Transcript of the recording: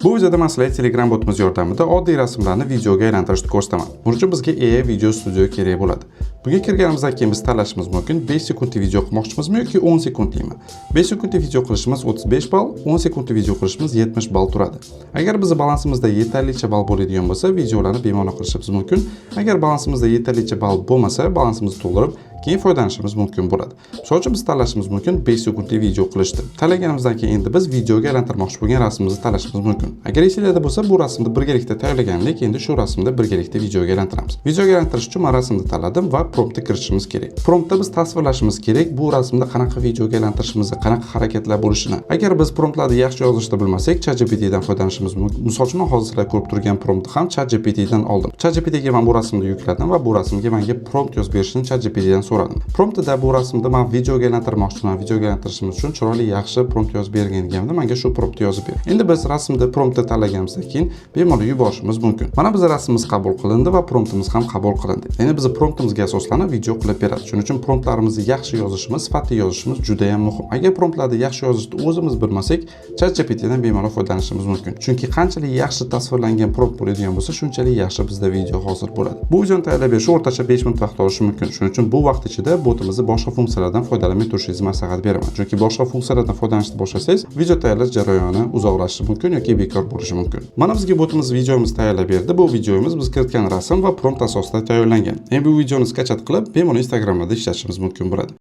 Bu videoda men sizlarga Telegram botimiz yordamida oddiy rasmlarni videoga aylantirishni ko'rsataman. Buning uchun bizga AI Video Studio kerak bo'ladi. Bunga kirganimizdan keyin biz tanlashimiz mumkin 5 sekundlik video qilmoqchimizmi yoki 10 sekundlikmi. 5 sekundlik video qilishimiz 35 ball, 10 sekundlik video qilishimiz 70 ball turadi. Agar bizning balansimizda yetarlicha ball bo'ladigan bo'lsa, videolarni bemalol qilishimiz mumkin. Agar balansimizda yetarlicha ball bo'lmasa, balansimizni to'ldirib keyin foydalanishimiz mumkin bo'ladi. Shuning uchun biz tanlashimiz mumkin 5 sekundlik video qilishni. Tanlaganimizdan keyin endi biz videoga aylantirmoqchi bo'lgan rasmimizni tanlashimiz mumkin. Agar esingizda bo'lsa, bu rasmni birgalikda tayyorlagandik, endi shu rasmni birgalikda videoga aylantiramiz. Videoga aylantirish uchun men rasmni tanladim va promptni kiritishimiz kerak. Promptda biz tasvirlashimiz kerak bu rasmni qanaqa videoga aylantirishimizni, qanaqa harakatlar bo'lishini. Agar biz promptlarni yaxshi yozishni bilmasak, ChatGPT dan foydalanishimiz mumkin. Misol uchun hozir sizlar ko'rib turgan promptni ham ChatGPT dan oldim. ChatGPT ga men bu rasmni yukladim va bu rasmga menga prompt yozib berishni ChatGPT dan so'radim. Promptda bu rasmni men videoga aylantirmoqchiman. Videoga aylantirishimiz uchun chiroyli yaxshi prompt yozib bergan ekanman. Menga shu promptni yozib ber. Endi biz rasmda promptni tanlaganimizdan keyin bemalol yuborishimiz mumkin. Mana bizning rasmimiz qabul qilindi va promptimiz ham qabul qilindi. Endi bizning promptimizga asoslanib video qilib beradi. Shuning uchun promptlarimizni yaxshi yozishimiz, sifatli yozishimiz juda ham muhim. Agar promptlarni yaxshi yozishni o'zimiz bilmasak, ChatGPT dan bemalol foydalanishimiz mumkin. Chunki qanchalik yaxshi tasvirlangan prompt bo'ladigan bo'lsa, shunchalik yaxshi bizda video hosil bo'ladi. Bu videoni tayyorlab berish o'rtacha 5 minut vaqt olishi mumkin. Shuning uchun bu vaqt ichida botimizni boshqa funksiyalardan foydalanmay turishingizni maslahat beraman. Chunki boshqa funksiyalardan foydalanishni boshlasangiz, video tayyorlash jarayoni uzoqlashishi mumkin yoki bekor bo'lishi mumkin. Mana bizga botimiz videomizni tayyorlab berdi. Bu videomiz biz kiritgan rasm va prompt asosida tayyorlangan. Endi bu videoni skachat qilib, bemalol Instagramda ishlatishimiz mumkin bo'ladi.